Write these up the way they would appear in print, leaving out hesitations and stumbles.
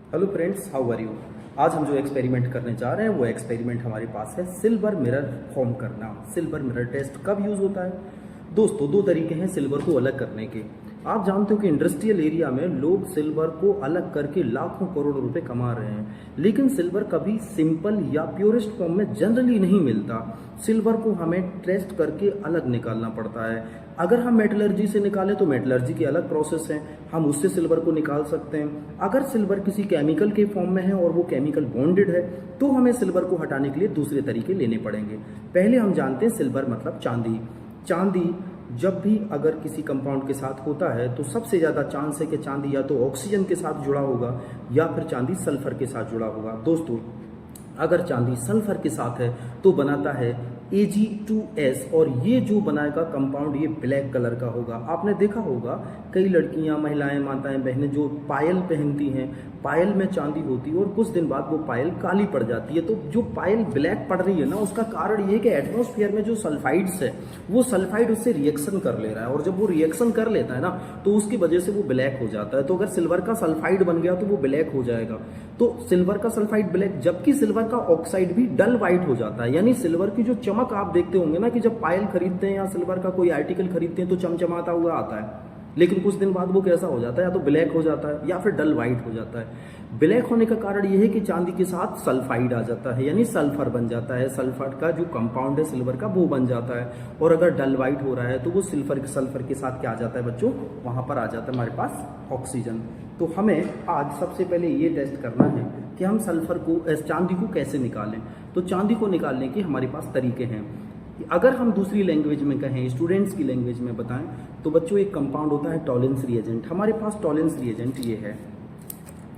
Hello friends, how are you. आज हम जो एक्सपेरिमेंट करने जा रहे हैं वो एक्सपेरिमेंट हमारे पास है सिल्वर मिरर फॉर्म करना। सिल्वर मिरर टेस्ट कब यूज़ होता है दोस्तों? दो तरीके हैं सिल्वर को अलग करने के। आप जानते हो कि इंडस्ट्रियल एरिया में लोग सिल्वर को अलग करके लाखों करोड़ों रुपए कमा रहे हैं, लेकिन सिल्वर कभी सिंपल या प्योरेस्ट फॉर्म में जनरली नहीं मिलता। सिल्वर को हमें टेस्ट करके अलग निकालना पड़ता है। अगर हम मेटलर्जी से निकालें तो मेटलर्जी की अलग प्रोसेस है, हम उससे सिल्वर को निकाल सकते हैं। अगर सिल्वर किसी केमिकल के फॉर्म में है और वो केमिकल बॉन्डेड है तो हमें सिल्वर को हटाने के लिए दूसरे तरीके लेने पड़ेंगे। पहले हम जानते हैं सिल्वर मतलब चांदी। चांदी जब भी अगर किसी कंपाउंड के साथ होता है तो सबसे ज़्यादा चांस है कि चांदी या तो ऑक्सीजन के साथ जुड़ा होगा या फिर चांदी सल्फर के साथ जुड़ा होगा। दोस्तों, अगर चांदी सल्फर के साथ है तो बनाता है Ag2S, और ये जो बनाएगा कंपाउंड ये ब्लैक कलर का होगा। आपने देखा होगा कई लड़कियां, महिलाएं, माताएं, बहनें जो पायल पहनती हैं, पायल में चांदी होती है और कुछ दिन बाद वो पायल काली पड़ जाती है। तो जो पायल ब्लैक पड़ रही है ना, उसका कारण ये कि एटमॉस्फेयर में जो सल्फाइड्स है वो सल्फाइड उससे रिएक्शन कर ले रहा है, और जब वो रिएक्शन कर लेता है ना तो उसकी वजह से वो ब्लैक हो जाता है। तो अगर सिल्वर का सल्फाइड बन गया तो वो ब्लैक हो जाएगा। तो सिल्वर का सल्फाइड ब्लैक, जबकि सिल्वर का ऑक्साइड भी डल व्हाइट हो जाता है। यानी सिल्वर की जो चमक आप देखते होंगे ना कि जब पायल खरीदते हैं या सिल्वर का कोई आर्टिकल खरीदते हैं तो चमचमाता हुआ आता है, लेकिन कुछ दिन बाद वो कैसा हो जाता है, या तो ब्लैक हो जाता है या फिर डल व्हाइट हो जाता है। ब्लैक होने का कारण यह है कि चांदी के साथ सल्फाइड आ जाता है, यानी सल्फर बन जाता है। सल्फर का जो कंपाउंड है सिल्वर का वो बन जाता है। और अगर डल व्हाइट हो रहा है तो वो सल्फर के साथ क्या आ जाता है बच्चों? वहां पर आ जाता है हमारे पास ऑक्सीजन। तो हमें आज सबसे पहले ये टेस्ट करना है कि हम सल्फर को, चांदी को कैसे निकालें। तो चांदी को निकालने के हमारे पास तरीके हैं। अगर हम दूसरी लैंग्वेज में कहें, स्टूडेंट्स की लैंग्वेज में बताएं, तो बच्चों एक कंपाउंड होता है टॉलेंस रिएजेंट। हमारे पास टॉलेंस रिएजेंट ये है,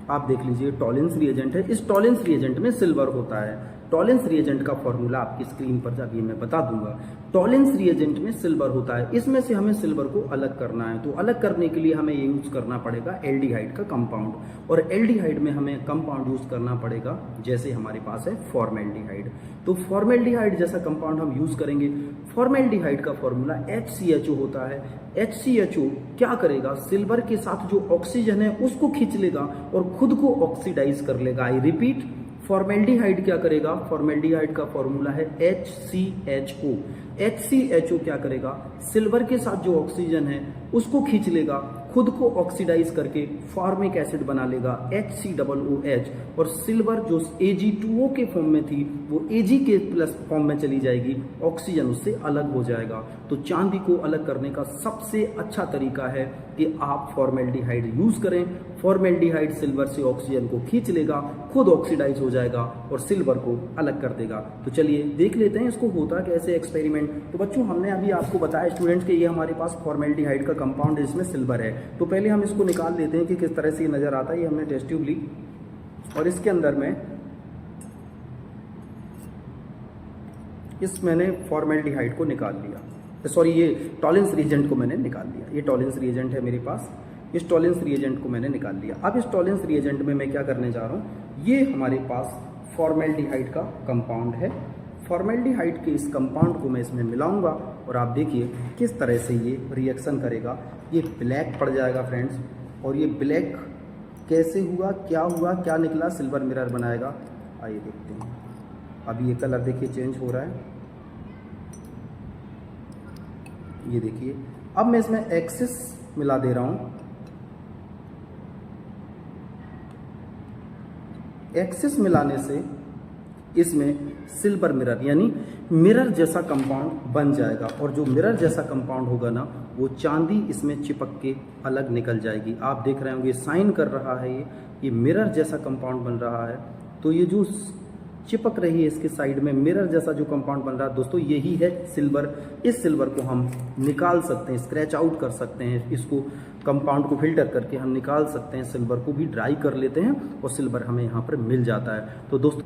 आप देख लीजिए, टॉलेंस रिएजेंट है। इस टॉलेंस रिएजेंट में सिल्वर होता है। टॉलेंस रिएजेंट का फॉर्मूला आपकी स्क्रीन पर अभी मैं बता दूंगा। टॉलेंस रिएजेंट में सिल्वर होता है, इसमें से हमें सिल्वर को अलग करना है। तो अलग करने के लिए हमें यूज करना पड़ेगा एल्डिहाइड का कंपाउंड, और एल्डिहाइड में हमें कंपाउंड यूज करना पड़ेगा जैसे हमारे पास है फॉर्मेल्डिहाइड। तो फॉर्मेल्डिहाइड जैसा कंपाउंड हम यूज करेंगे। फॉर्मेल्डिहाइड का फॉर्मूला HCHO होता है। HCHO क्या करेगा? सिल्वर के साथ जो ऑक्सीजन है उसको खींच लेगा और खुद को ऑक्सीडाइज कर लेगा। आई रिपीट, फॉर्मेल्डिहाइड क्या करेगा? फॉर्मेल्डिहाइड का फॉर्मूला है HCHO। HCHO क्या करेगा? सिल्वर के साथ जो ऑक्सीजन है उसको खींच लेगा, खुद को ऑक्सीडाइज करके फॉर्मिक एसिड बना लेगा HCOOH, और सिल्वर जो Ag2O के फॉर्म में थी वो Ag के प्लस फॉर्म में चली जाएगी, ऑक्सीजन उससे अलग हो जाएगा। तो चांदी को अलग करने का सबसे अच्छा तरीका है कि आप फॉर्मेल्डिहाइड यूज करें। फॉर्मेल्डिहाइड सिल्वर से ऑक्सीजन को खींच लेगा, खुद ऑक्सीडाइज हो जाएगा और सिल्वर को अलग कर देगा। तो चलिए देख लेते हैं इसको होता कैसे एक्सपेरिमेंट। तो बच्चों, हमने अभी आपको बताया स्टूडेंट्स कि ये हमारे पास फॉर्मेल्डिहाइड का कंपाउंड है, इसमें सिल्वर है। तो पहले हम इसको निकाल लेते हैं कि किस तरह से ये नजर आता है। ये हमने टेस्ट ट्यूब ली और इसके अंदर में मैंने फॉर्मेल्डिहाइड को निकाल लिया, सॉरी, ये टॉलेंस रिएजेंट को मैंने निकाल लिया। ये टॉलेंस रिएजेंट है मेरे पास, इस टॉलेंस रिएजेंट को मैंने निकाल लिया। अब इस टॉलेंस रिएजेंट में मैं क्या करने जा रहा हूँ, ये हमारे पास फॉर्मेल्डिहाइड का कंपाउंड है। फॉर्मेल्डिहाइड के इस कंपाउंड को मैं इसमें मिलाऊंगा और आप देखिए किस तरह से ये रिएक्शन करेगा। ये ब्लैक पड़ जाएगा फ्रेंड्स, और ये ब्लैक कैसे हुआ, क्या निकला? सिल्वर मिरर बनाएगा। आइए देखते हैं। अभी ये कलर देखिए चेंज हो रहा है, ये देखिए। अब मैं इसमें एक्सिस मिला दे रहा हूं। एक्सिस मिलाने से इसमें सिल्वर मिरर यानी मिरर जैसा कंपाउंड बन जाएगा, और जो मिरर जैसा कंपाउंड होगा ना वो चांदी इसमें चिपक के अलग निकल जाएगी। आप देख रहे होंगे साइन कर रहा है, ये मिरर जैसा कंपाउंड बन रहा है। तो ये जो चिपक रही है इसके साइड में मिरर जैसा जो कंपाउंड बन रहा है दोस्तों, यही है सिल्वर। इस सिल्वर को हम निकाल सकते हैं, स्क्रैच आउट कर सकते हैं, इसको कंपाउंड को फिल्टर करके हम निकाल सकते हैं। सिल्वर को भी ड्राई कर लेते हैं और सिल्वर हमें यहाँ पर मिल जाता है। तो दोस्तों,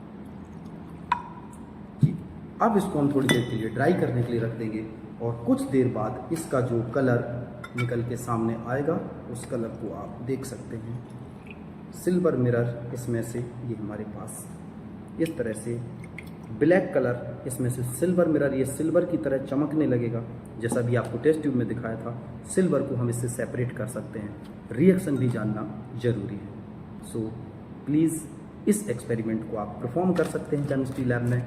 अब इसको हम थोड़ी देर के लिए ड्राई करने के लिए रख देंगे, और कुछ देर बाद इसका जो कलर निकल के सामने आएगा उस कलर को आप देख सकते हैं। सिल्वर मिरर इसमें से ये हमारे पास इस तरह से ब्लैक कलर, इसमें से सिल्वर मिरर ये सिल्वर की तरह चमकने लगेगा, जैसा भी आपको टेस्ट ट्यूब में दिखाया था। सिल्वर को हम इससे सेपरेट कर सकते हैं। रिएक्शन भी जानना जरूरी है। सो प्लीज़ इस एक्सपेरिमेंट को आप परफॉर्म कर सकते हैं केमिस्ट्री लैब में।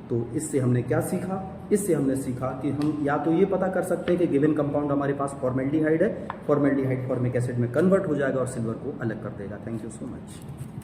तो इससे हमने क्या सीखा? इससे हमने सीखा कि हम या तो ये पता कर सकते हैं कि गिवन कंपाउंड हमारे पास फॉर्मेल्डिहाइड है, फॉर्मेल्डिहाइड फॉर्मिक एसिड में कन्वर्ट हो जाएगा और सिल्वर को अलग कर देगा। Thank you so much.